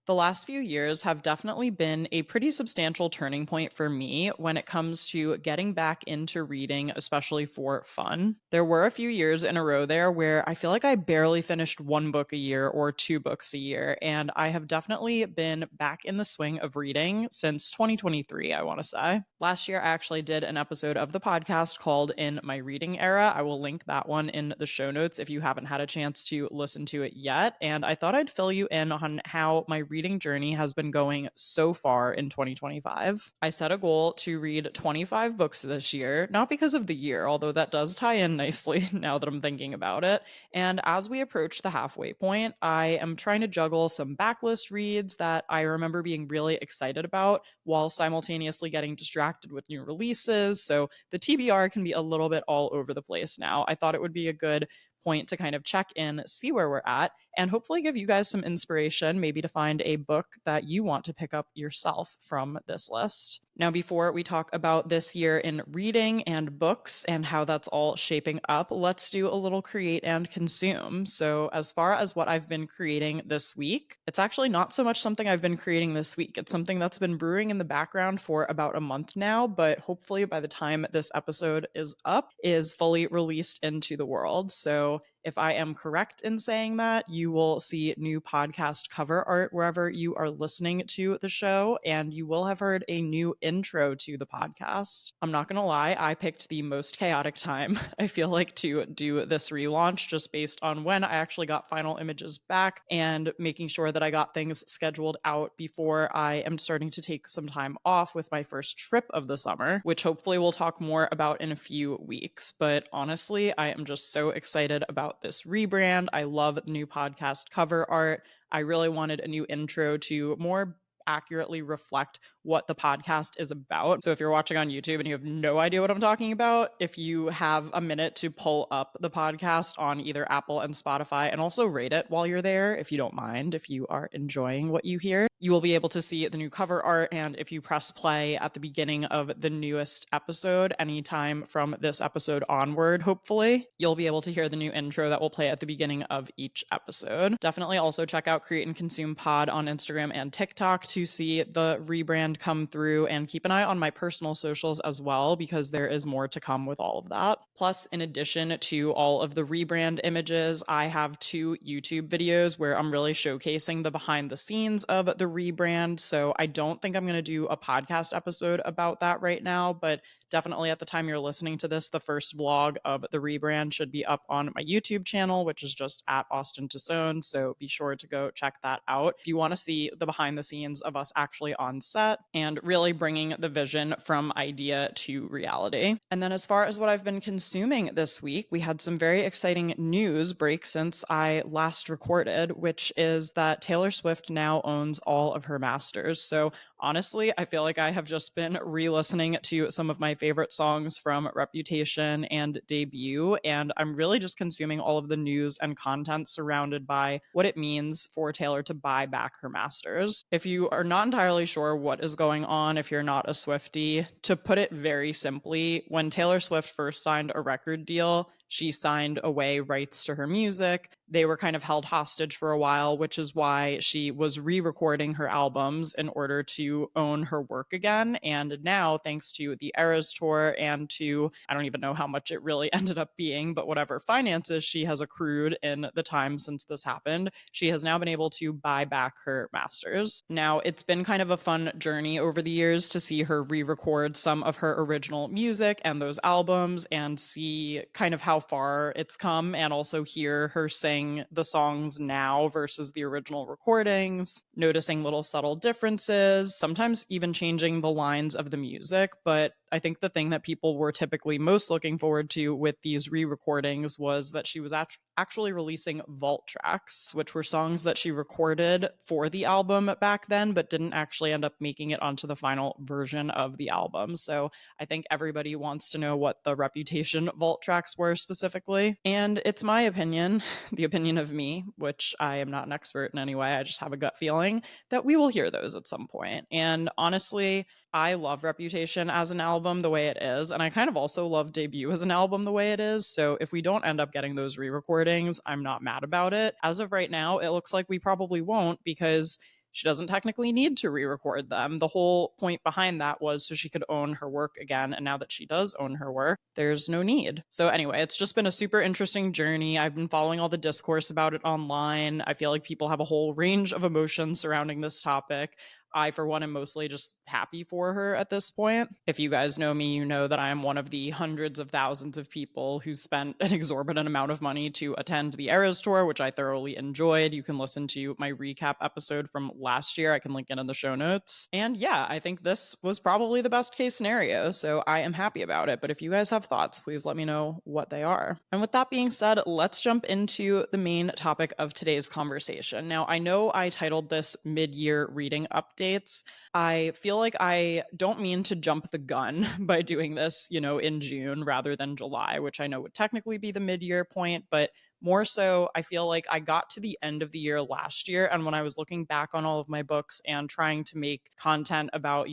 The last few years have definitely been a pretty substantial turning point for me when it comes to getting back into reading, especially for fun. There were a few years in a row there where I feel like I barely finished one book a year or two books a year, and I have definitely been back in the swing of reading since 2023, I want to say. Last year, I actually did an episode of the podcast called In My Reading Era. I will link that one in the show notes if you haven't had a chance to listen to it yet. And I thought I'd fill you in on how my reading journey has been going so far in 2025. I set a goal to read 25 books this year, not because of the year, although that does tie in nicely now that I'm thinking about it. And as we approach the halfway point, I am trying to juggle some backlist reads that I remember being really excited about while simultaneously getting distracted with new releases. So the TBR can be a little bit all over the place now. I thought it would be a good point to kind of check in, see where we're at, and hopefully give you guys some inspiration, maybe to find a book that you want to pick up yourself from this list. Now, before we talk about this year in reading and books and how that's all shaping up, let's do a little create and consume. So, as far as what I've been creating this week, it's actually not so much something I've been creating this week. It's something that's been brewing in the background for about a month now, but hopefully by the time this episode is up, is fully released into the world. So, if I am correct in saying that, you will see new podcast cover art wherever you are listening to the show, and you will have heard a new intro to the podcast. I'm not going to lie, I picked the most chaotic time, I feel like, to do this relaunch just based on when I actually got final images back and making sure that I got things scheduled out before I am starting to take some time off with my first trip of the summer, which hopefully we'll talk more about in a few weeks. But honestly, I am just so excited about this rebrand. I love the new podcast cover art. I really wanted a new intro to more accurately reflect what the podcast is about. So if you're watching on YouTube and you have no idea what I'm talking about, if you have a minute to pull up the podcast on either Apple and Spotify and also rate it while you're there, if you don't mind, if you are enjoying what you hear, you will be able to see the new cover art. And if you press play at the beginning of the newest episode, anytime from this episode onward, hopefully, you'll be able to hear the new intro that will play at the beginning of each episode. Definitely also check out Create and Consume Pod on Instagram and TikTok to see the rebrand come through, and keep an eye on my personal socials as well, because there is more to come with all of that. Plus, in addition to all of the rebrand images, I have two YouTube videos where I'm really showcasing the behind the scenes of the rebrand. So I don't think I'm going to do a podcast episode about that right now, but definitely at the time you're listening to this, the first vlog of the rebrand should be up on my YouTube channel, which is just at Austen Tosone. So be sure to go check that out if you want to see the behind the scenes of us actually on set and really bringing the vision from idea to reality. And then as far as what I've been consuming this week, we had some very exciting news break since I last recorded, which is that Taylor Swift now owns all of her masters. So honestly, I feel like I have just been re-listening to some of my favorite songs from Reputation and Debut, and I'm really just consuming all of the news and content surrounded by what it means for Taylor to buy back her masters. If you are not entirely sure what is going on, if you're not a Swiftie, to put it very simply, when Taylor Swift first signed a record deal, she signed away rights to her music. They were kind of held hostage for a while, which is why she was re-recording her albums in order to own her work again. And now, thanks to the Eras Tour and to, I don't even know how much it really ended up being, but whatever finances she has accrued in the time since this happened, she has now been able to buy back her masters. Now, it's been kind of a fun journey over the years to see her re-record some of her original music and those albums and see kind of how far it's come, and also hear her sing the songs now versus the original recordings, noticing little subtle differences, sometimes even changing the lines of the music. But I think the thing that people were typically most looking forward to with these re-recordings was that she was actually releasing vault tracks, which were songs that she recorded for the album back then, but didn't actually end up making it onto the final version of the album. So I think everybody wants to know what the Reputation vault tracks were specifically. And it's my opinion, the opinion of me, which I am not an expert in any way, I just have a gut feeling that we will hear those at some point. And honestly, I love Reputation as an album the way it is, and I kind of also love Debut as an album the way it is. So if we don't end up getting those re-recordings, I'm not mad about it. As of right now, it looks like we probably won't, because she doesn't technically need to re-record them. The whole point behind that was so she could own her work again, and now that she does own her work, there's no need. So anyway, it's just been a super interesting journey. I've been following all the discourse about it online. I feel like people have a whole range of emotions surrounding this topic. I, for one, am mostly just happy for her at this point. If you guys know me, you know that I am one of the hundreds of thousands of people who spent an exorbitant amount of money to attend the Eras Tour, which I thoroughly enjoyed. You can listen to my recap episode from last year. I can link it in the show notes. And yeah, I think this was probably the best case scenario, so I am happy about it. But if you guys have thoughts, please let me know what they are. And with that being said, let's jump into the main topic of today's conversation. Now, I know I titled this Mid-Year Reading Updates. I feel like I don't mean to jump the gun by doing this, in June rather than July, which I know would technically be the mid-year point, but more so, I feel like I got to the end of the year last year, and when I was looking back on all of my books and trying to make content about,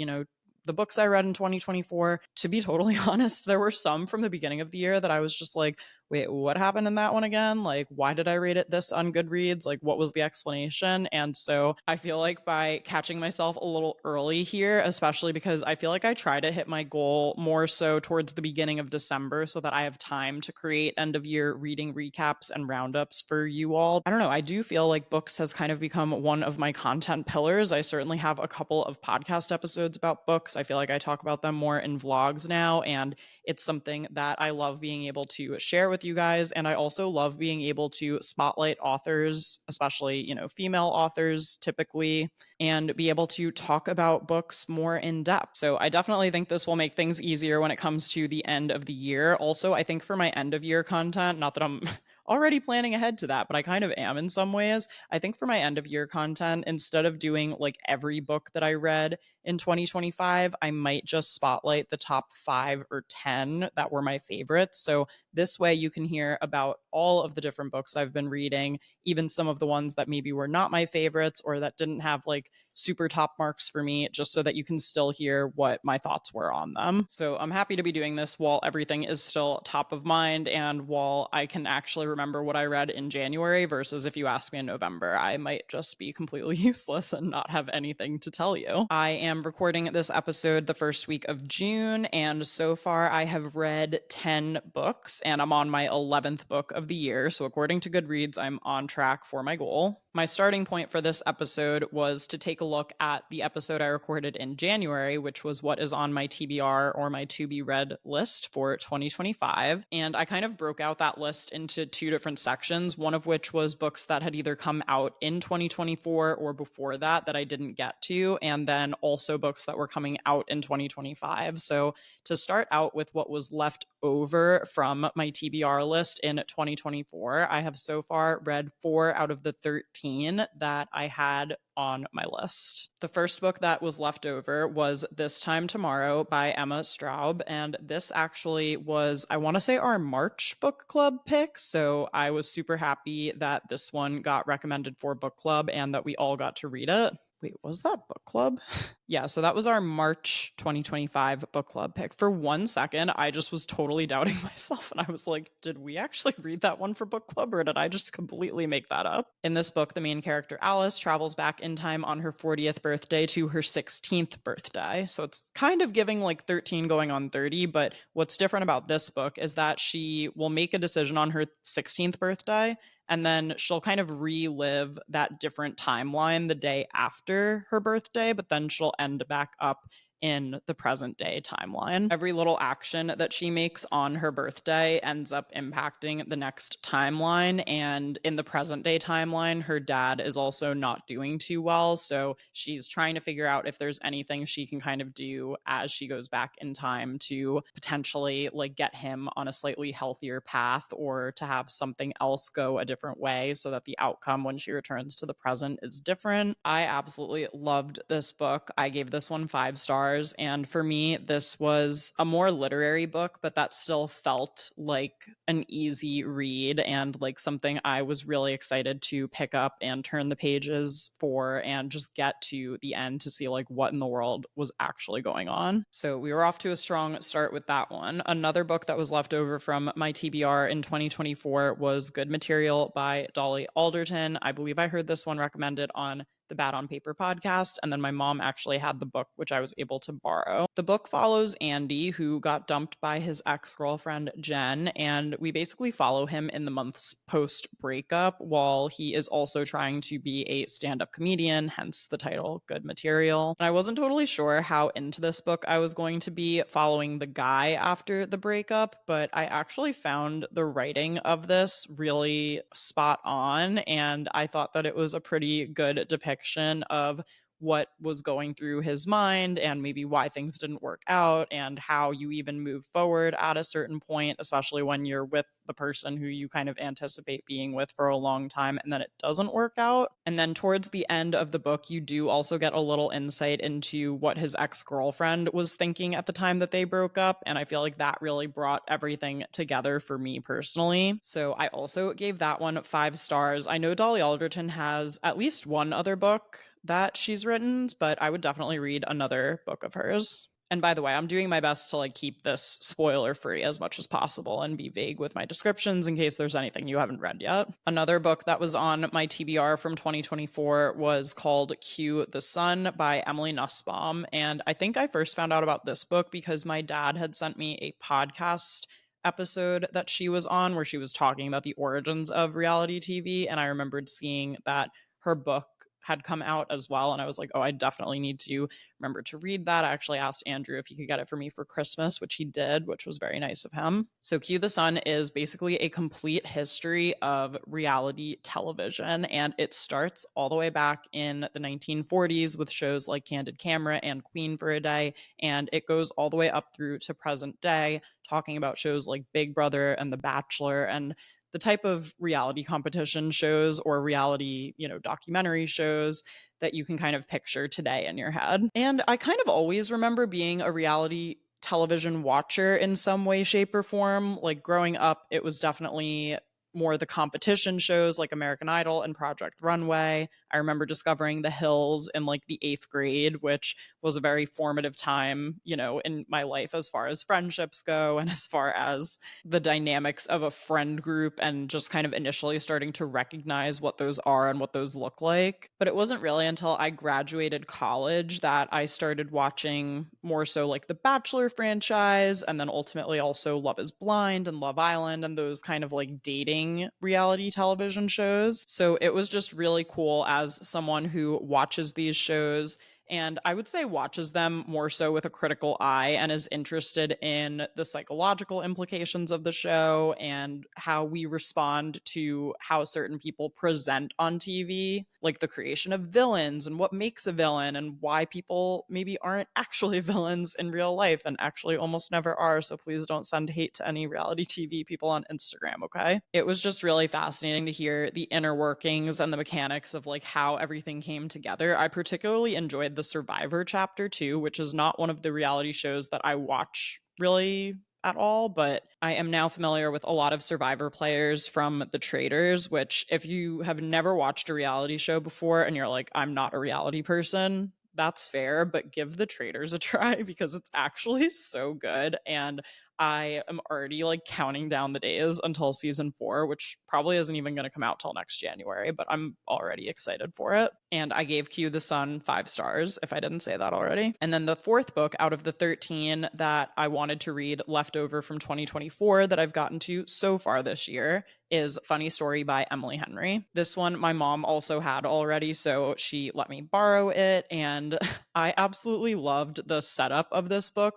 the books I read in 2024, to be totally honest, there were some from the beginning of the year that I was just like, wait, what happened in that one again? Like, why did I rate it this on Goodreads? Like, what was the explanation? And so I feel like by catching myself a little early here, especially because I feel like I try to hit my goal more so towards the beginning of December so that I have time to create end of year reading recaps and roundups for you all. I don't know. I do feel like books has kind of become one of my content pillars. I certainly have a couple of podcast episodes about books. I feel like I talk about them more in vlogs now, and it's something that I love being able to share with you guys. And I also love being able to spotlight authors, especially, female authors typically, and be able to talk about books more in depth. So I definitely think this will make things easier when it comes to the end of the year. Also, I think for my end of year content, not that I'm already planning ahead to that, but I kind of am in some ways. I think for my end of year content, instead of doing like every book that I read in 2025, I might just spotlight the top 5 or 10 that were my favorites. So this way you can hear about all of the different books I've been reading, even some of the ones that maybe were not my favorites or that didn't have like super top marks for me, just so that you can still hear what my thoughts were on them. So I'm happy to be doing this while everything is still top of mind and while I can actually remember what I read in January versus if you ask me in November, I might just be completely useless and not have anything to tell you. I am recording this episode the first week of June, and so far I have read 10 books and I'm on my 11th book of the year. So according to Goodreads, I'm on track for my goal. My starting point for this episode was to take a look at the episode I recorded in January, which was what is on my TBR or my to be read list for 2025. And I kind of broke out that list into 2 different sections, one of which was books that had either come out in 2024 or before that I didn't get to, and then also books that were coming out in 2025. So to start out with what was left over from my TBR list in 2024, I have so far read 4 out of the 13 that I had on my list. The first book that was left over was This Time Tomorrow by Emma Straub, and this actually was, I want to say, our March book club pick, so I was super happy that this one got recommended for book club and that we all got to read it. Wait, was that book club? Yeah, so that was our March 2025 book club pick. For one second, I just was totally doubting myself and I was like, did we actually read that one for book club or did I just completely make that up? In this book, the main character Alice travels back in time on her 40th birthday to her 16th birthday. So it's kind of giving like 13 going on 30, but what's different about this book is that she will make a decision on her 16th birthday and then she'll kind of relive that different timeline the day after her birthday, but then she'll end back up in the present day timeline. Every little action that she makes on her birthday ends up impacting the next timeline. And in the present day timeline, her dad is also not doing too well. So she's trying to figure out if there's anything she can kind of do as she goes back in time to potentially like get him on a slightly healthier path or to have something else go a different way so that the outcome when she returns to the present is different. I absolutely loved this book. I gave this one 5 stars. And for me, this was a more literary book, but that still felt like an easy read and like something I was really excited to pick up and turn the pages for and just get to the end to see like what in the world was actually going on. So we were off to a strong start with that one. Another book that was left over from my TBR in 2024 was Good Material by Dolly Alderton. I believe I heard this one recommended on the Bad on Paper podcast, and then my mom actually had the book, which I was able to borrow. The book follows Andy, who got dumped by his ex-girlfriend Jen, and we basically follow him in the months post breakup while he is also trying to be a stand-up comedian, hence the title Good Material. And I wasn't totally sure how into this book I was going to be following the guy after the breakup, but I actually found the writing of this really spot on, and I thought that it was a pretty good depiction of what was going through his mind and maybe why things didn't work out and how you even move forward at a certain point, especially when you're with the person who you kind of anticipate being with for a long time and then it doesn't work out. And then towards the end of the book, you do also get a little insight into what his ex-girlfriend was thinking at the time that they broke up. And I feel like that really brought everything together for me personally. So I also gave that one 5 stars. I know Dolly Alderton has at least one other book that she's written, but I would definitely read another book of hers. And by the way, I'm doing my best to keep this spoiler free as much as possible and be vague with my descriptions in case there's anything you haven't read yet. Another book that was on my TBR from 2024 was called Q the Sun by Emily Nussbaum. And I think I first found out about this book because my dad had sent me a podcast episode that she was on where she was talking about the origins of reality TV. And I remembered seeing that her book had come out as well. And I was like, oh, I definitely need to remember to read that. I actually asked Andrew if he could get it for me for Christmas, which he did, which was very nice of him. So Q the Sun is basically a complete history of reality television. And it starts all the way back in the 1940s with shows like Candid Camera and Queen for a Day. And it goes all the way up through to present day, talking about shows like Big Brother and The Bachelor and the type of reality competition shows or reality, documentary shows that you can kind of picture today in your head. And I kind of always remember being a reality television watcher in some way, shape, or form. Like growing up, it was definitely more the competition shows like American Idol and Project Runway. I remember discovering The Hills in the 8th grade, which was a very formative time, in my life as far as friendships go and as far as the dynamics of a friend group and just kind of initially starting to recognize what those are and what those look like. But it wasn't really until I graduated college that I started watching more so like the Bachelor franchise and then ultimately also Love is Blind and Love Island and those kind of dating reality television shows. So it was just really cool as someone who watches these shows and I would say watches them more so with a critical eye and is interested in the psychological implications of the show and how we respond to how certain people present on TV, like the creation of villains and what makes a villain and why people maybe aren't actually villains in real life and actually almost never are. So please don't send hate to any reality TV people on Instagram, okay? It was just really fascinating to hear the inner workings and the mechanics of how everything came together. I particularly enjoyed the Survivor chapter too, which is not one of the reality shows that I watch really at all, but I am now familiar with a lot of Survivor players from The Traitors, which if you have never watched a reality show before and you're like, I'm not a reality person, that's fair, but give The Traitors a try because it's actually so good. And I am already counting down the days until season 4, which probably isn't even going to come out till next January, but I'm already excited for it. And I gave Q the Sun 5 stars, if I didn't say that already. And then the fourth book out of the 13 that I wanted to read left over from 2024 that I've gotten to so far this year is Funny Story by Emily Henry. This one my mom also had already, so she let me borrow it. And I absolutely loved the setup of this book.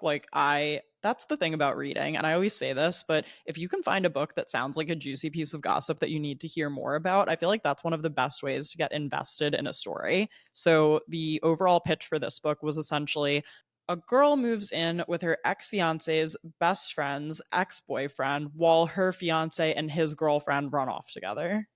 That's the thing about reading. And I always say this, but if you can find a book that sounds like a juicy piece of gossip that you need to hear more about, I feel like that's one of the best ways to get invested in a story. So the overall pitch for this book was essentially a girl moves in with her ex-fiance's best friend's ex-boyfriend while her fiance and his girlfriend run off together.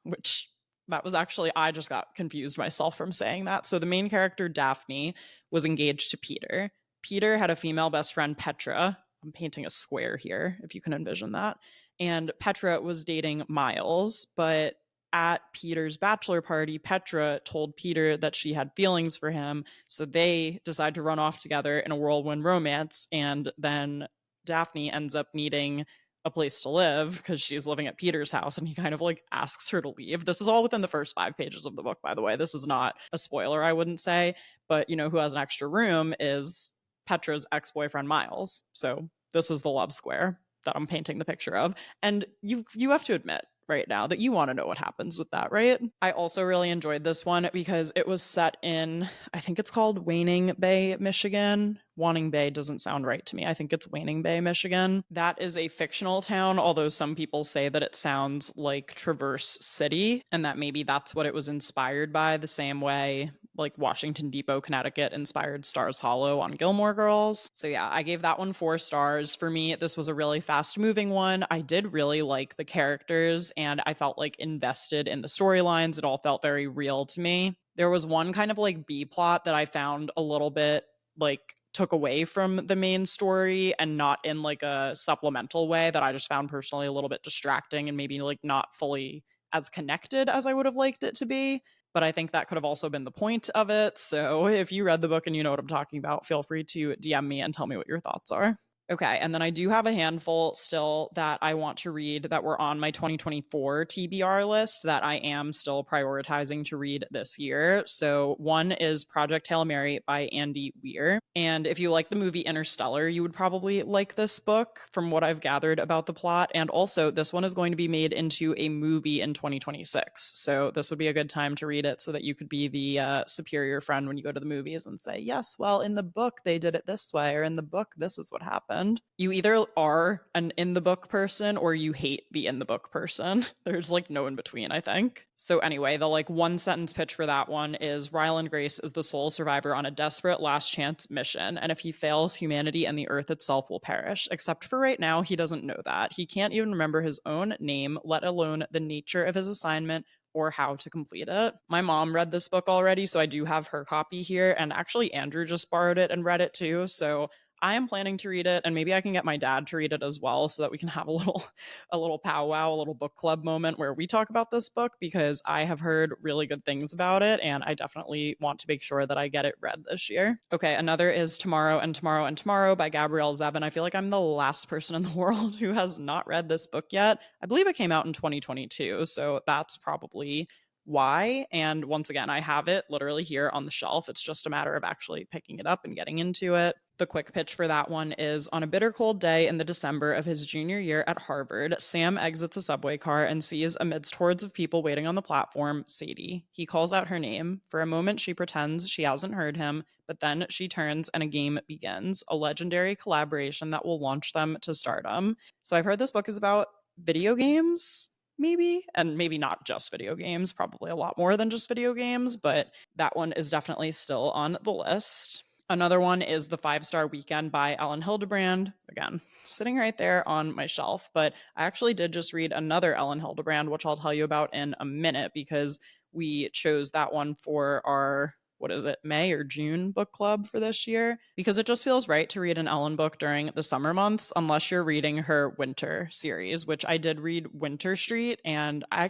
Which that was actually, I just got confused myself from saying that. So the main character, Daphne, was engaged to Peter. Peter had a female best friend, Petra. I'm painting a square here, if you can envision that. And Petra was dating Miles, but at Peter's bachelor party, Petra told Peter that she had feelings for him. So they decide to run off together in a whirlwind romance. And then Daphne ends up meeting a place to live because she's living at Peter's house, and he kind of like asks her to leave. This is all within the first 5 pages of the book, by the way. This is not a spoiler, I wouldn't say, but you know who has an extra room is Petra's ex-boyfriend Miles. So this is the love square that I'm painting the picture of. And you have to admit right now that you want to know what happens with that, right? I also really enjoyed this one because it was set in, I think it's called Waning Bay, Michigan. Wanning Bay doesn't sound right to me. I think it's Waning Bay, Michigan. That is a fictional town, although some people say that it sounds like Traverse City, and that maybe that's what it was inspired by, the same way like Washington Depot, Connecticut inspired Stars Hollow on Gilmore Girls. So yeah, I gave that one 4 stars. For me, this was a really fast moving one. I did really like the characters and I felt like invested in the storylines. It all felt very real to me. There was one kind of like B plot that I found a little bit like took away from the main story and not in like a supplemental way that I just found personally a little bit distracting and maybe like not fully as connected as I would have liked it to be. But I think that could have also been the point of it. So if you read the book and you know what I'm talking about, feel free to DM me and tell me what your thoughts are. Okay, and then I do have a handful still that I want to read that were on my 2024 TBR list that I am still prioritizing to read this year. So one is Project Hail Mary by Andy Weir. And if you like the movie Interstellar, you would probably like this book from what I've gathered about the plot. And also, this one is going to be made into a movie in 2026. So this would be a good time to read it so that you could be the superior friend when you go to the movies and say, yes, well, in the book, they did it this way, or in the book, this is what happened. You either are an in the book person or you hate the in the book person. There's like no in between, I think. So anyway, the like one sentence pitch for that one is Ryland Grace is the sole survivor on a desperate last chance mission, and if he fails, humanity and the earth itself will perish. Except for right now, he doesn't know that. He can't even remember his own name, let alone the nature of his assignment or how to complete it. My mom read this book already, so I do have her copy here, and actually Andrew just borrowed it and read it too, so I am planning to read it, and maybe I can get my dad to read it as well so that we can have a little powwow, a little book club moment where we talk about this book because I have heard really good things about it and I definitely want to make sure that I get it read this year. Okay, another is Tomorrow and Tomorrow and Tomorrow by Gabrielle Zevin. I feel like I'm the last person in the world who has not read this book yet. I believe it came out in 2022, so that's probably why. And once again, I have it literally here on the shelf. It's just a matter of actually picking it up and getting into it. The quick pitch for that one is on a bitter cold day in the December of his junior year at Harvard, Sam exits a subway car and sees, amidst hordes of people waiting on the platform, Sadie. He calls out her name. For a moment, she pretends she hasn't heard him, but then she turns and a game begins, a legendary collaboration that will launch them to stardom. So I've heard this book is about video games, maybe, and maybe not just video games, probably a lot more than just video games, but that one is definitely still on the list. Another one is The 5-Star Weekend by Ellen Hildebrand. Again, sitting right there on my shelf. But I actually did just read another Ellen Hildebrand, which I'll tell you about in a minute because we chose that one for our, what is it, May or June book club for this year. Because it just feels right to read an Ellen book during the summer months, unless you're reading her winter series, which I did read Winter Street. And I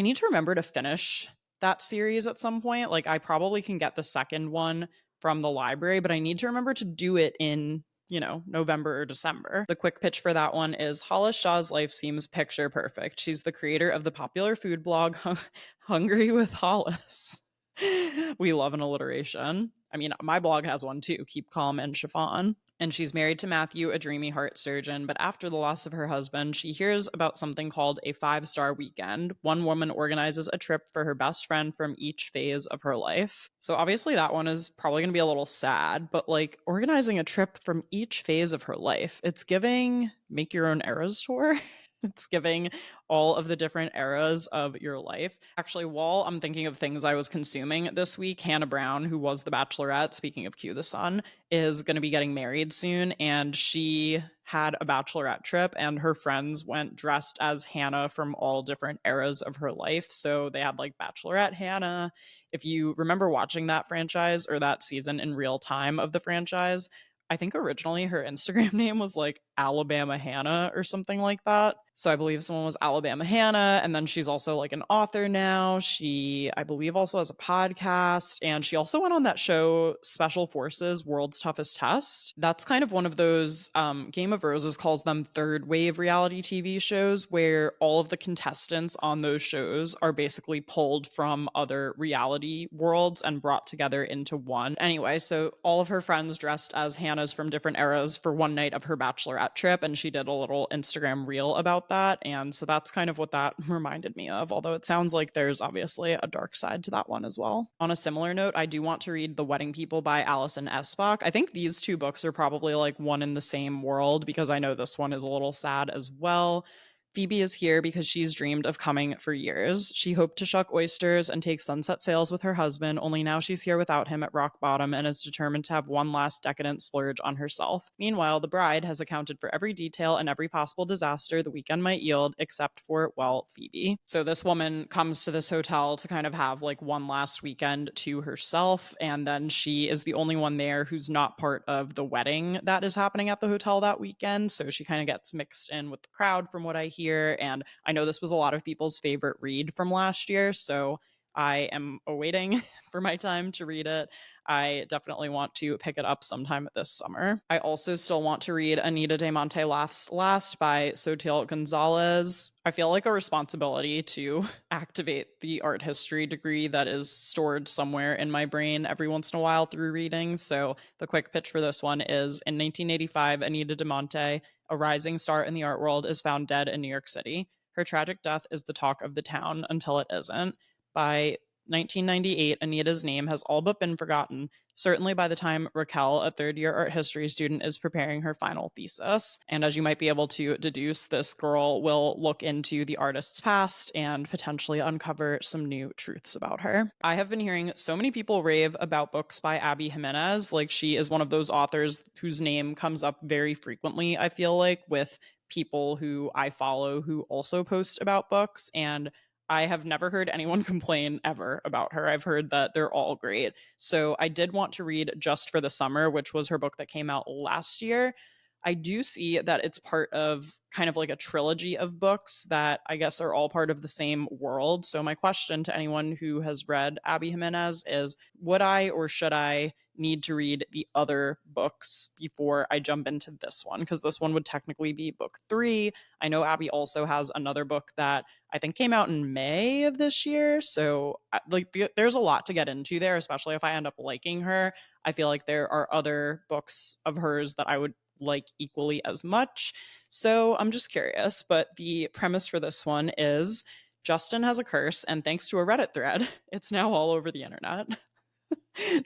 need to remember to finish that series at some point. Like I probably can get the second one from the library, but I need to remember to do it in, November or December. The quick pitch for that one is Hollis Shaw's life seems picture perfect. She's the creator of the popular food blog Hungry with Hollis. We love an alliteration. I mean, my blog has one too, Keep Calm and Chiffon. And she's married to Matthew, a dreamy heart surgeon. But after the loss of her husband, she hears about something called a 5-star weekend. One woman organizes a trip for her best friend from each phase of her life. So obviously that one is probably going to be a little sad, but like organizing a trip from each phase of her life, it's giving Make Your Own Eras tour. It's giving all of the different eras of your life. Actually, while I'm thinking of things I was consuming this week, Hannah Brown, who was the Bachelorette, speaking of Q the Sun, is going to be getting married soon. And she had a Bachelorette trip and her friends went dressed as Hannah from all different eras of her life. So they had like Bachelorette Hannah. If you remember watching that franchise or that season in real time of the franchise, I think originally her Instagram name was like Alabama Hannah or something like that. So I believe someone was Alabama Hannah, and then she's also like an author now. She, I believe, also has a podcast, and she also went on that show Special Forces World's Toughest Test. That's kind of one of those Game of Roses calls them third wave reality TV shows where all of the contestants on those shows are basically pulled from other reality worlds and brought together into one. Anyway, so all of her friends dressed as Hannah's from different eras for one night of her bachelorette trip, and she did a little Instagram reel about that. And so that's kind of what that reminded me of, although it sounds like there's obviously a dark side to that one as well. On a similar note, I do want to read The Wedding People by Alison Esbach. I think these two books are probably like one in the same world because I know this one is a little sad as well. Phoebe is here because she's dreamed of coming for years. She hoped to shuck oysters and take sunset sails with her husband, only now she's here without him at rock bottom and is determined to have one last decadent splurge on herself. Meanwhile, the bride has accounted for every detail and every possible disaster the weekend might yield, except for, well, Phoebe. So this woman comes to this hotel to kind of have like one last weekend to herself, and then she is the only one there who's not part of the wedding that is happening at the hotel that weekend. So she kind of gets mixed in with the crowd from what I hear. And I know this was a lot of people's favorite read from last year, so I am awaiting for my time to read it. I definitely want to pick it up sometime this summer. I also still want to read Anita de Monte Laughs Last by Sotil Gonzalez. I feel like a responsibility to activate the art history degree that is stored somewhere in my brain every once in a while through reading. So the quick pitch for this one is in 1985, Anita de Monte, a rising star in the art world, is found dead in New York City. Her tragic death is the talk of the town until it isn't. By 1998, Anita's name has all but been forgotten, certainly by the time Raquel, a third year art history student, is preparing her final thesis. And as you might be able to deduce, this girl will look into the artist's past and potentially uncover some new truths about her. I have been hearing so many people rave about books by Abby Jimenez. Like, she is one of those authors whose name comes up very frequently, I feel like, with people who I follow who also post about books. And I have never heard anyone complain ever about her. I've heard that they're all great. So I did want to read Just for the Summer, which was her book that came out last year. I do see that it's part of kind of like a trilogy of books that I guess are all part of the same world. So my question to anyone who has read Abby Jimenez is, would I or should I need to read the other books before I jump into this one? Because this one would technically be book 3. I know Abby also has another book that I think came out in May of this year. So there's a lot to get into there, especially if I end up liking her. I feel like there are other books of hers that I would like equally as much. So I'm just curious. But the premise for this one is Justin has a curse, and thanks to a Reddit thread, it's now all over the internet.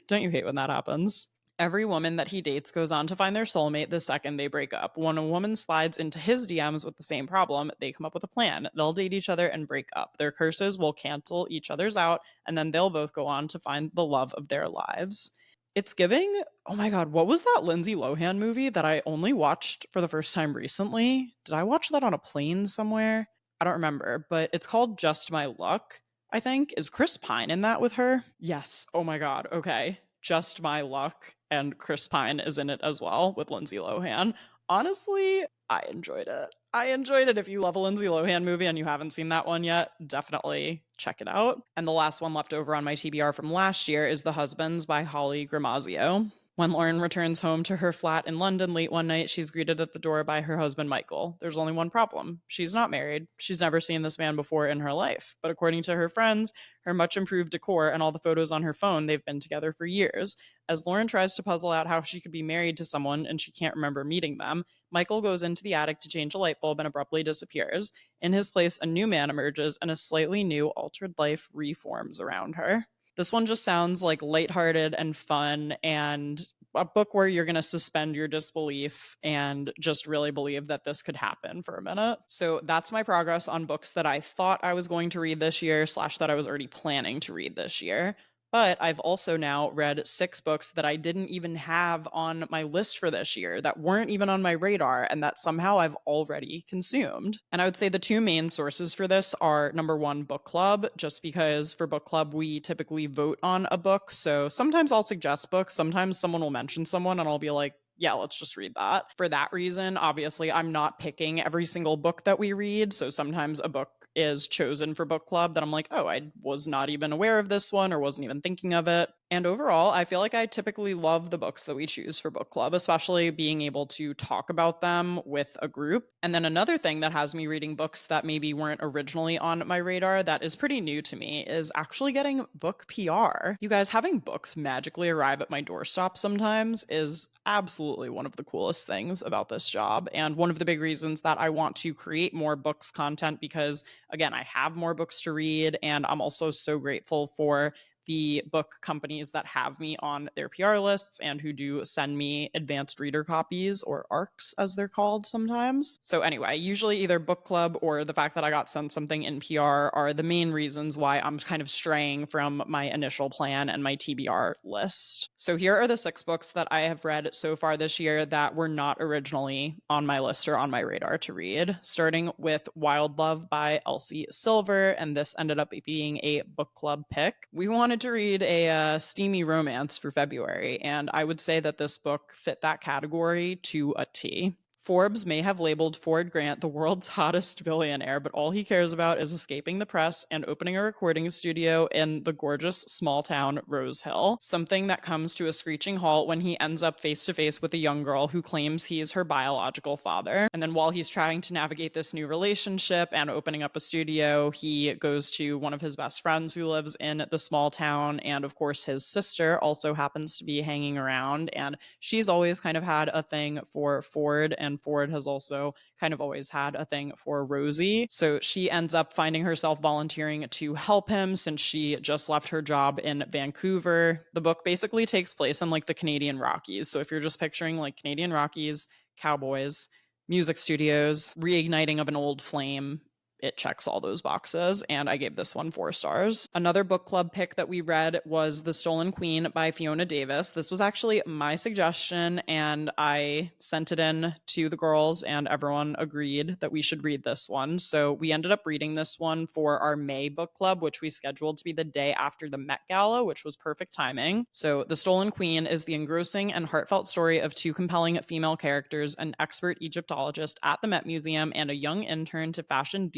Don't you hate when that happens? Every woman that he dates goes on to find their soulmate the second they break up. When a woman slides into his DMs with the same problem, they come up with a plan. They'll date each other and break up. Their curses will cancel each other's out, and then they'll both go on to find the love of their lives. It's giving, oh my God, what was that Lindsay Lohan movie that I only watched for the first time recently? Did I watch that on a plane somewhere? I don't remember, but it's called Just My Luck, I think. Is Chris Pine in that with her? Yes. Oh my God. Okay. Just My Luck, and Chris Pine is in it as well with Lindsay Lohan. Honestly, I enjoyed it. I enjoyed it. If you love a Lindsay Lohan movie and you haven't seen that one yet, definitely check it out. And the last one left over on my TBR from last year is The Husbands by Holly Gramazio. When Lauren returns home to her flat in London late one night, she's greeted at the door by her husband, Michael. There's only one problem. She's not married. She's never seen this man before in her life. But according to her friends, her much improved decor, and all the photos on her phone, they've been together for years. As Lauren tries to puzzle out how she could be married to someone and she can't remember meeting them, Michael goes into the attic to change a light bulb and abruptly disappears. In his place, a new man emerges, and a slightly new, altered life reforms around her. This one just sounds like lighthearted and fun, and a book where you're going to suspend your disbelief and just really believe that this could happen for a minute. So that's my progress on books that I thought I was going to read this year / that I was already planning to read this year. But I've also now read 6 books that I didn't even have on my list for this year, that weren't even on my radar, and that somehow I've already consumed. And I would say the 2 main sources for this are, number 1, book club, just because for book club, we typically vote on a book. So sometimes I'll suggest books, sometimes someone will mention someone and I'll be like, yeah, let's just read that. For that reason, obviously, I'm not picking every single book that we read. So sometimes a book is chosen for book club that I'm like, oh, I was not even aware of this one or wasn't even thinking of it. And overall, I feel like I typically love the books that we choose for book club, especially being able to talk about them with a group. And then another thing that has me reading books that maybe weren't originally on my radar that is pretty new to me is actually getting book PR. You guys, having books magically arrive at my doorstep sometimes is absolutely one of the coolest things about this job. And one of the big reasons that I want to create more books content because, again, I have more books to read. And I'm also so grateful for the book companies that have me on their PR lists and who do send me advanced reader copies or ARCs as they're called sometimes. So anyway, usually either book club or the fact that I got sent something in PR are the main reasons why I'm kind of straying from my initial plan and my TBR list. So here are the 6 books that I have read so far this year that were not originally on my list or on my radar to read, starting with Wild Love by Elsie Silver, and this ended up being a book club pick. We wanted to read a steamy romance for February, and I would say that this book fit that category to a T. Forbes may have labeled Ford Grant the world's hottest billionaire, but all he cares about is escaping the press and opening a recording studio in the gorgeous small town Rose Hill, something that comes to a screeching halt when he ends up face to face with a young girl who claims he is her biological father. And then while he's trying to navigate this new relationship and opening up a studio, he goes to one of his best friends who lives in the small town, and of course his sister also happens to be hanging around, and she's always kind of had a thing for Ford, and Ford has also kind of always had a thing for Rosie. So she ends up finding herself volunteering to help him since she just left her job in Vancouver. The book basically takes place in like the Canadian Rockies. So if you're just picturing like Canadian Rockies, cowboys, music studios, reigniting of an old flame, it checks all those boxes, and I gave this one 4 stars. Another book club pick that we read was The Stolen Queen by Fiona Davis. This was actually my suggestion, and I sent it in to the girls, and everyone agreed that we should read this one. So we ended up reading this one for our May book club, which we scheduled to be the day after the Met Gala, which was perfect timing. So The Stolen Queen is the engrossing and heartfelt story of 2 compelling female characters, an expert Egyptologist at the Met Museum and a young intern to fashion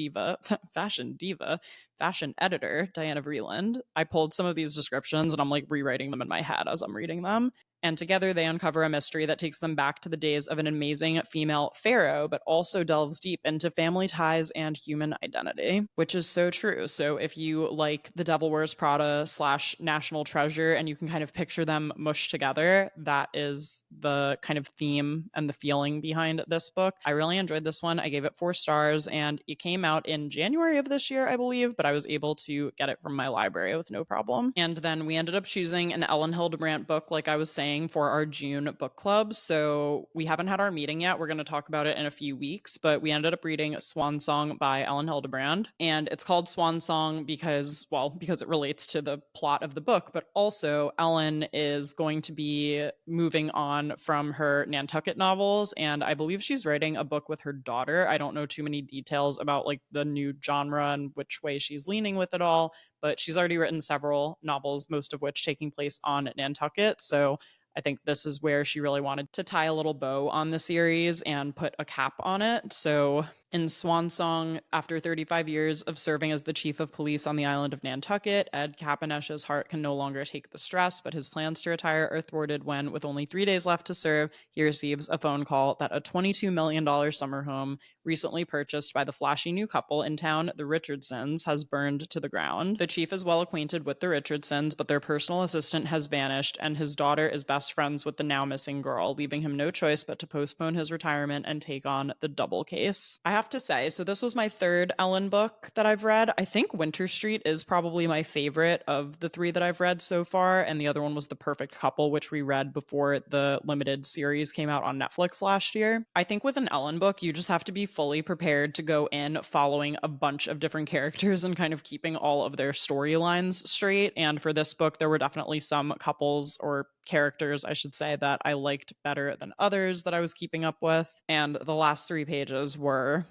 editor, Diana Vreeland. I pulled some of these descriptions and I'm like rewriting them in my head as I'm reading them. And together they uncover a mystery that takes them back to the days of an amazing female pharaoh, but also delves deep into family ties and human identity, which is so true. So if you like The Devil Wears Prada / National Treasure and you can kind of picture them mushed together, that is the kind of theme and the feeling behind this book. I really enjoyed this one. I gave it 4 stars, and it came out in January of this year, I believe, but I was able to get it from my library with no problem. And then we ended up choosing an Ellen Hildebrandt book, like I was saying, for our June book club. So we haven't had our meeting yet. We're going to talk about it in a few weeks, but we ended up reading Swan Song by Ellen Hildebrandt. And it's called Swan Song because it relates to the plot of the book, but also Ellen is going to be moving on from her Nantucket novels. And I believe she's writing a book with her daughter. I don't know too many details about like the new genre and which way she's leaning with it all, but she's already written several novels, most of which taking place on Nantucket. So I think this is where she really wanted to tie a little bow on the series and put a cap on it. So in Swan Song, after 35 years of serving as the chief of police on the island of Nantucket, Ed Capanesh's heart can no longer take the stress, but his plans to retire are thwarted when, with only 3 days left to serve, he receives a phone call that a $22 million summer home recently purchased by the flashy new couple in town, the Richardsons, has burned to the ground. The chief is well acquainted with the Richardsons, but their personal assistant has vanished, and his daughter is best friends with the now missing girl, leaving him no choice but to postpone his retirement and take on the double case. I have to say, so this was my 3rd Ellen book that I've read. I think Winter Street is probably my favorite of the 3 that I've read so far, and the other one was The Perfect Couple, which we read before the limited series came out on Netflix last year. I think with an Ellen book, you just have to be fully prepared to go in following a bunch of different characters and kind of keeping all of their storylines straight. And for this book, there were definitely some couples or characters, I should say, that I liked better than others that I was keeping up with. And the last 3 pages were,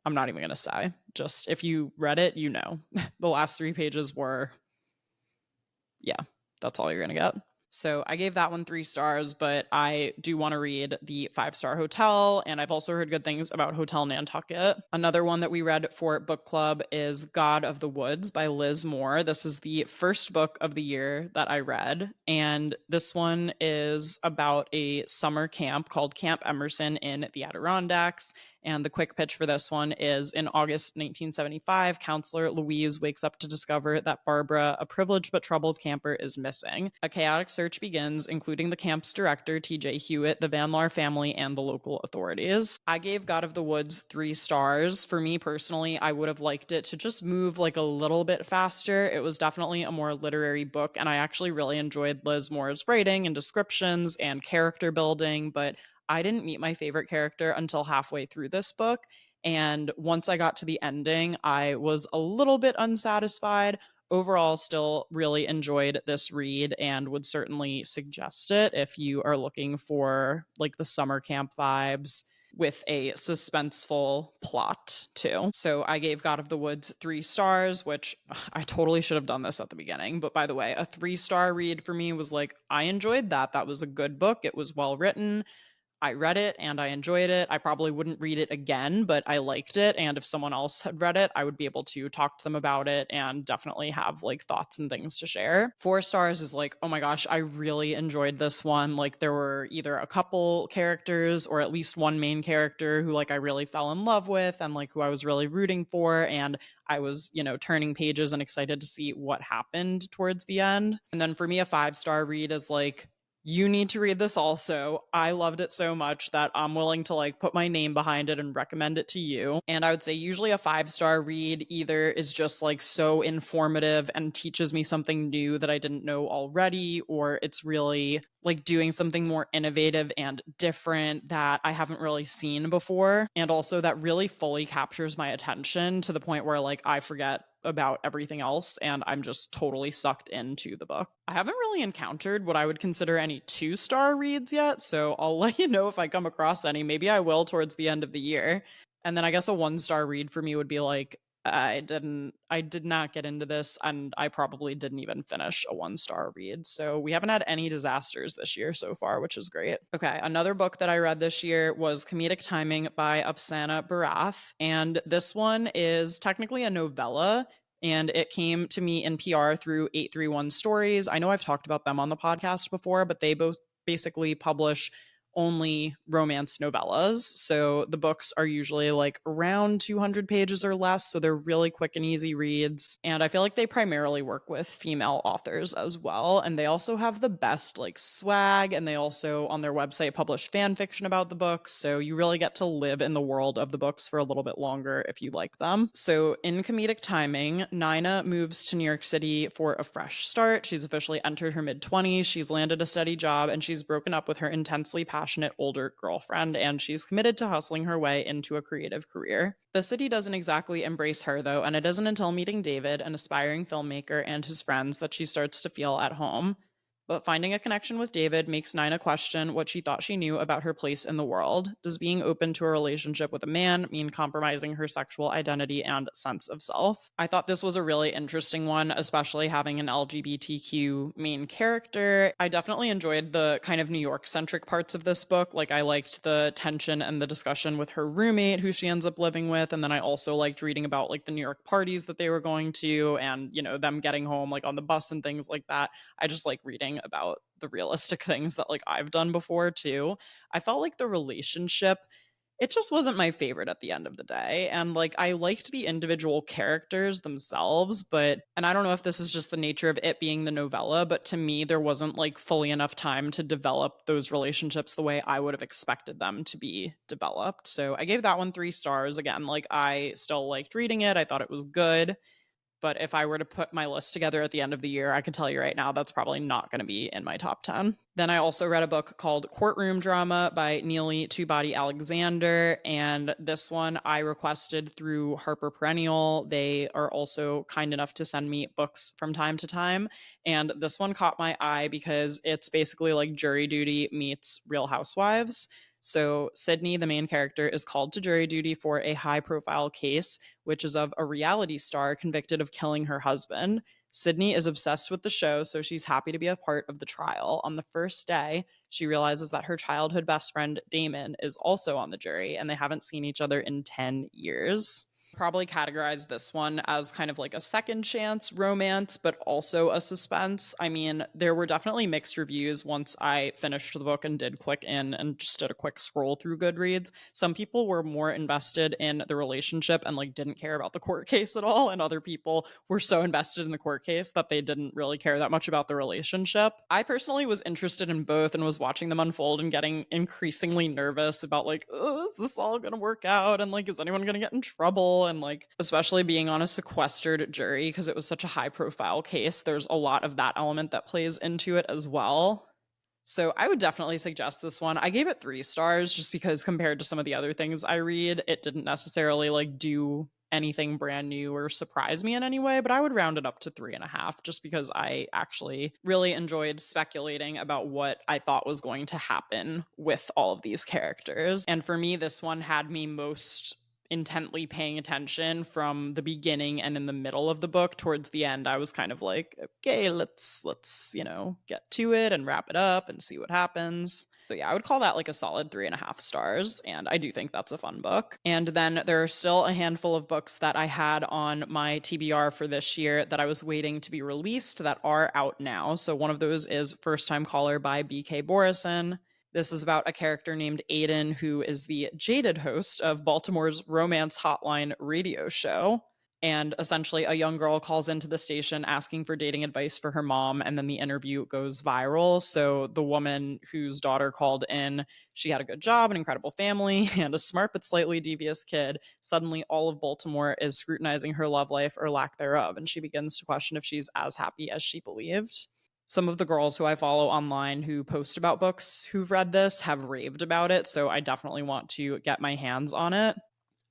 I'm not even going to say, just if you read it, you know, the last 3 pages were, yeah, that's all you're going to get. So I gave that one 3 stars, but I do want to read The Five-Star Hotel, and I've also heard good things about Hotel Nantucket. Another one that we read for book club is God of the Woods by Liz Moore. This is the first book of the year that I read, and this one is about a summer camp called Camp Emerson in the Adirondacks. And the quick pitch for this one is in August 1975, counselor Louise wakes up to discover that Barbara, a privileged but troubled camper, is missing. A chaotic search begins, including the camp's director, TJ Hewitt, the Van Laar family, and the local authorities. I gave God of the Woods 3 stars. For me personally, I would have liked it to just move like a little bit faster. It was definitely a more literary book, and I actually really enjoyed Liz Moore's writing and descriptions and character building, but I didn't meet my favorite character until halfway through this book. And once I got to the ending, I was a little bit unsatisfied. Overall, still really enjoyed this read and would certainly suggest it if you are looking for like the summer camp vibes with a suspenseful plot too. So I gave God of the Woods 3 stars, which I totally should have done this at the beginning. But by the way, a 3 star read for me was like, I enjoyed that. That was a good book. It was well written. I read it and I enjoyed it. I probably wouldn't read it again, but I liked it. And if someone else had read it, I would be able to talk to them about it and definitely have like thoughts and things to share. 4 stars is like, oh my gosh, I really enjoyed this one. Like there were either a couple characters or at least one main character who like I really fell in love with and like who I was really rooting for. And I was, turning pages and excited to see what happened towards the end. And then for me, a 5 star read is like, you need to read this also. I loved it so much that I'm willing to like put my name behind it and recommend it to you. And I would say usually a 5 star read either is just like so informative and teaches me something new that I didn't know already, or it's really like doing something more innovative and different that I haven't really seen before. And also that really fully captures my attention to the point where like I forget about everything else and I'm just totally sucked into the book. I haven't really encountered what I would consider any 2 star reads yet, so I'll let you know if I come across any. Maybe I will towards the end of the year. And then I guess a 1 star read for me would be like, I did not get into this and I probably didn't even finish a 1 star read. So we haven't had any disasters this year so far, which is great. Okay, another book that I read this year was Comedic Timing by Apsana Barath, and this one is technically a novella and it came to me in PR through 831 Stories. I know I've talked about them on the podcast before, but they both basically publish only romance novellas. So the books are usually like around 200 pages or less. So they're really quick and easy reads. And I feel like they primarily work with female authors as well. And they also have the best like swag. And they also on their website publish fan fiction about the books. So you really get to live in the world of the books for a little bit longer if you like them. So in Comedic Timing, Nina moves to New York City for a fresh start. She's officially entered her mid-20s. She's landed a steady job and she's broken up with her intensely passionate older girlfriend, and she's committed to hustling her way into a creative career. The city doesn't exactly embrace her, though, and it isn't until meeting David, an aspiring filmmaker, and his friends that she starts to feel at home. But finding a connection with David makes Nina question what she thought she knew about her place in the world. Does being open to a relationship with a man mean compromising her sexual identity and sense of self? I thought this was a really interesting one, especially having an LGBTQ main character. I definitely enjoyed the kind of New York centric parts of this book. Like, I liked the tension and the discussion with her roommate, who she ends up living with. And then I also liked reading about like the New York parties that they were going to and, them getting home like on the bus and things like that. I just like reading about the realistic things that like I've done before too. I felt like the relationship, it just wasn't my favorite at the end of the day. And like I liked the individual characters themselves, and I don't know if this is just the nature of it being the novella, but to me there wasn't like fully enough time to develop those relationships the way I would have expected them to be developed. So I gave that one 3 stars. Again, like I still liked reading it. I thought it was good. But if I were to put my list together at the end of the year, I can tell you right now that's probably not going to be in my top 10. Then I also read a book called Courtroom Drama by Neely Two-Body Alexander. And this one I requested through Harper Perennial. They are also kind enough to send me books from time to time. And this one caught my eye because it's basically like Jury Duty meets Real Housewives. So Sydney, the main character, is called to jury duty for a high-profile case, which is of a reality star convicted of killing her husband. Sydney is obsessed with the show, so she's happy to be a part of the trial. On the first day, she realizes that her childhood best friend, Damon, is also on the jury, and they haven't seen each other in 10 years. Probably categorize this one as kind of like a second chance romance, but also a suspense. I mean, there were definitely mixed reviews once I finished the book and did click in and just did a quick scroll through Goodreads. Some people were more invested in the relationship and like didn't care about the court case at all, and other people were so invested in the court case that they didn't really care that much about the relationship. I personally was interested in both and was watching them unfold and getting increasingly nervous about like, oh, is this all gonna work out? And like, is anyone gonna get in trouble? And like, especially being on a sequestered jury because it was such a high profile case, there's a lot of that element that plays into it as well. So I would definitely suggest this one. I gave it 3 stars just because compared to some of the other things I read, it didn't necessarily like do anything brand new or surprise me in any way, but I would round it up to 3.5 just because I actually really enjoyed speculating about what I thought was going to happen with all of these characters. And for me, this one had me most intently paying attention from the beginning and in the middle of the book. Towards the end, I was kind of like, okay, let's get to it and wrap it up and see what happens. So yeah, I would call that like a solid 3.5 stars, and I do think that's a fun book. And then there are still a handful of books that I had on my TBR for this year that I was waiting to be released that are out now. So one of those is First Time Caller by B.K. Borison. This is about a character named Aiden, who is the jaded host of Baltimore's Romance Hotline radio show. And essentially, a young girl calls into the station asking for dating advice for her mom, and then the interview goes viral. So, the woman whose daughter called in, she had a good job, an incredible family, and a smart but slightly devious kid. Suddenly, all of Baltimore is scrutinizing her love life or lack thereof, and she begins to question if she's as happy as she believed. Some of the girls who I follow online who post about books who've read this have raved about it, so I definitely want to get my hands on it.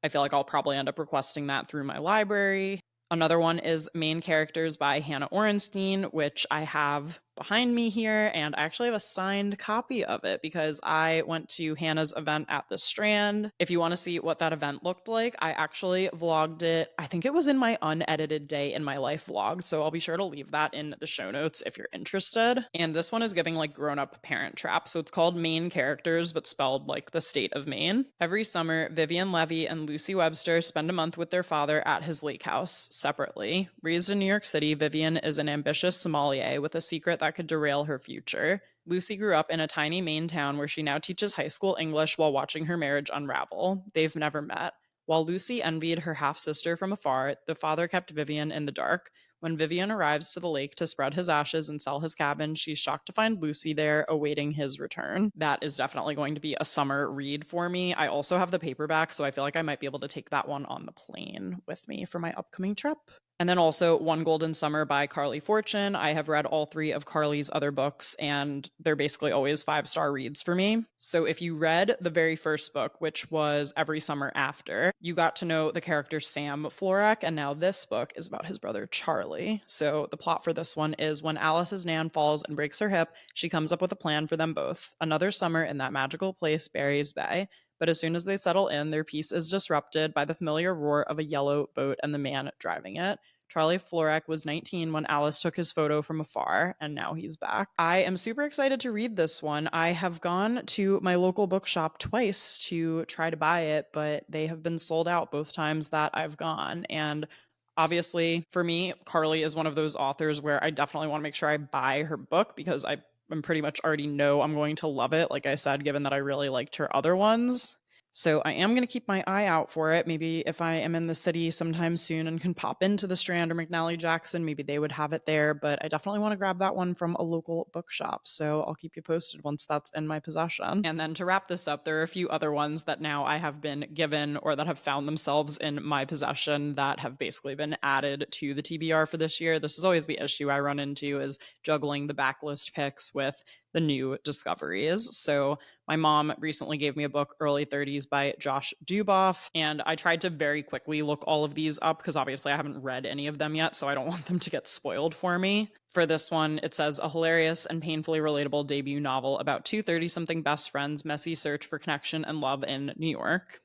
I feel like I'll probably end up requesting that through my library. Another one is Main Characters by Hannah Orenstein, which I have behind me here, and I actually have a signed copy of it because I went to Hannah's event at the Strand. If you want to see what that event looked like, I actually vlogged it. I think it was in my unedited day in my life vlog, so I'll be sure to leave that in the show notes if you're interested. And this one is giving like grown-up Parent Trap, so it's called Main Characters, but spelled like the state of Maine. Every summer, Vivian Levy and Lucy Webster spend a month with their father at his lake house, separately. Raised in New York City, Vivian is an ambitious sommelier with a secret that could derail her future. Lucy grew up in a tiny Maine town where she now teaches high school English while watching her marriage unravel. They've never met. While Lucy envied her half-sister from afar, the father kept Vivian in the dark. When Vivian arrives to the lake to spread his ashes and sell his cabin, she's shocked to find Lucy there awaiting his return. That is definitely going to be a summer read for me. I also have the paperback, so I feel like I might be able to take that one on the plane with me for my upcoming trip. And then also One Golden Summer by Carly Fortune. I have read all 3 of Carly's other books, and they're basically always 5-star reads for me. So if you read the very first book, which was Every Summer After, you got to know the character Sam Florek, and now this book is about his brother Charlie. So the plot for this one is when Alice's Nan falls and breaks her hip, she comes up with a plan for them both. Another summer in that magical place, Barry's Bay. But as soon as they settle in, their peace is disrupted by the familiar roar of a yellow boat and the man driving it. Charlie Florek was 19 when Alice took his photo from afar, and now he's back. I am super excited to read this one. I have gone to my local bookshop twice to try to buy it, but they have been sold out both times that I've gone. And obviously, for me, Carly is one of those authors where I definitely want to make sure I buy her book because I'm pretty much already know I'm going to love it, like I said, given that I really liked her other ones. So I am going to keep my eye out for it. Maybe if I am in the city sometime soon and can pop into the Strand or McNally Jackson, maybe they would have it there. But I definitely want to grab that one from a local bookshop. So I'll keep you posted once that's in my possession. And then to wrap this up, there are a few other ones that now I have been given or that have found themselves in my possession that have basically been added to the TBR for this year. This is always the issue I run into, is juggling the backlist picks with the new discoveries. So my mom recently gave me a book, Early 30s by Josh Duboff, and I tried to very quickly look all of these up because obviously I haven't read any of them yet, so I don't want them to get spoiled for me. For this one, it says a hilarious and painfully relatable debut novel about two 30-something best friends' messy search for connection and love in New York.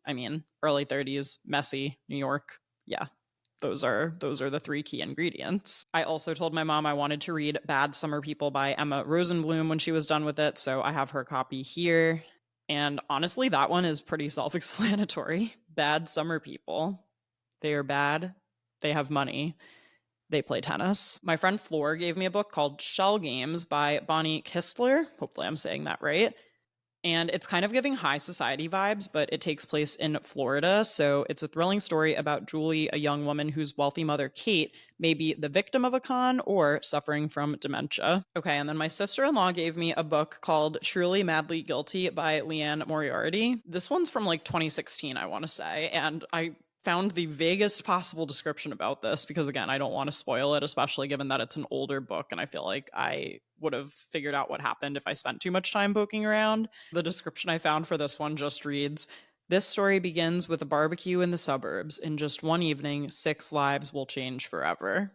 I mean, early 30s, messy, New York. Yeah, those are the three key ingredients. I also told my mom I wanted to read Bad Summer People by Emma Rosenblum when she was done with it, so I have her copy here. And honestly, that one is pretty self-explanatory. Bad summer people. They are bad. They have money. They play tennis. My friend Floor gave me a book called Shell Games by Bonnie Kistler. Hopefully I'm saying that right. And it's kind of giving high society vibes, but it takes place in Florida. So it's a thrilling story about Julie, a young woman whose wealthy mother, Kate, may be the victim of a con or suffering from dementia. Okay, and then my sister in law gave me a book called Truly Madly Guilty by Leanne Moriarty. This one's from like 2016, I want to say. And I found the vaguest possible description about this because, again, I don't want to spoil it, especially given that it's an older book and I feel like I would have figured out what happened if I spent too much time poking around. The description I found for this one just reads, "This story begins with a barbecue in the suburbs. In just one evening, 6 lives will change forever."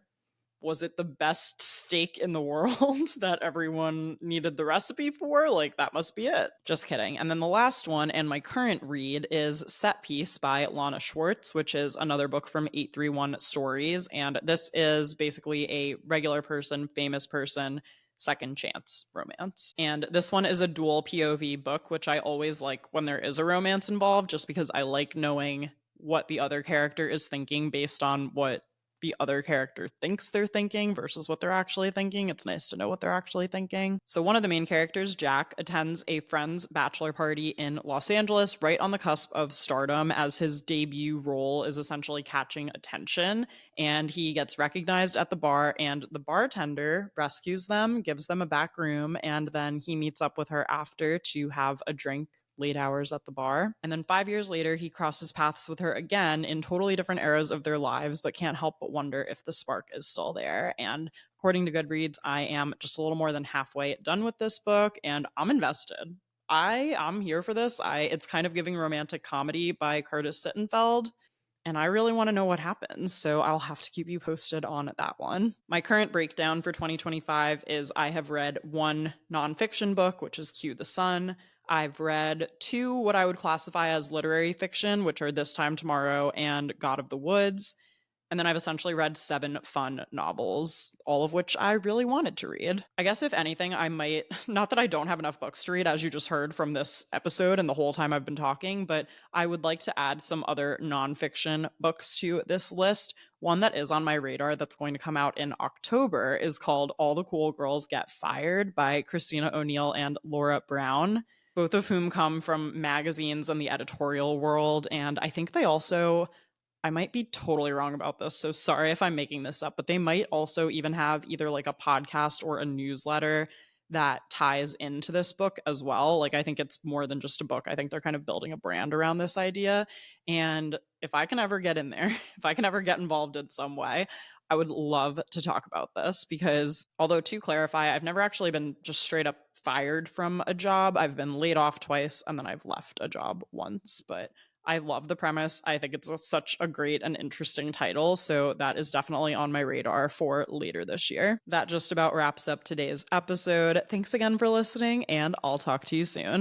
Was it the best steak in the world that everyone needed the recipe for? Like, that must be it. Just kidding. And then the last one, and my current read, is Set Piece by Lana Schwartz, which is another book from 831 Stories. And this is basically a regular person, famous person, second chance romance. And this one is a dual POV book, which I always like when there is a romance involved, just because I like knowing what the other character is thinking based on what the other character thinks they're thinking versus what they're actually thinking. It's nice to know what they're actually thinking. So one of the main characters, Jack, attends a friend's bachelor party in Los Angeles right on the cusp of stardom as his debut role is essentially catching attention. And he gets recognized at the bar and the bartender rescues them, gives them a back room, and then he meets up with her after to have a drink late hours at the bar. And then 5 years later, he crosses paths with her again in totally different eras of their lives, but can't help but wonder if the spark is still there. And according to Goodreads, I am just a little more than halfway done with this book, and I'm invested. I'm here for this. It's kind of giving romantic comedy by Curtis Sittenfeld, and I really want to know what happens, so I'll have to keep you posted on that one. My current breakdown for 2025 is I have read one nonfiction book, which is Cue the Sun. I've read 2 what I would classify as literary fiction, which are This Time Tomorrow and God of the Woods. And then I've essentially read 7 fun novels, all of which I really wanted to read. I guess if anything, I might, not that I don't have enough books to read, as you just heard from this episode and the whole time I've been talking, but I would like to add some other nonfiction books to this list. One that is on my radar that's going to come out in October is called All the Cool Girls Get Fired by Christina O'Neill and Laura Brown, both of whom come from magazines and the editorial world. And I think they also, I might be totally wrong about this, so sorry if I'm making this up, but they might also even have either like a podcast or a newsletter that ties into this book as well. Like, I think it's more than just a book. I think they're kind of building a brand around this idea. And if I can ever get in there, if I can ever get involved in some way, I would love to talk about this because, although to clarify, I've never actually been just straight up fired from a job. I've been laid off twice and then I've left a job once, but I love the premise. I think it's such a great and interesting title. So that is definitely on my radar for later this year. That just about wraps up today's episode. Thanks again for listening, and I'll talk to you soon.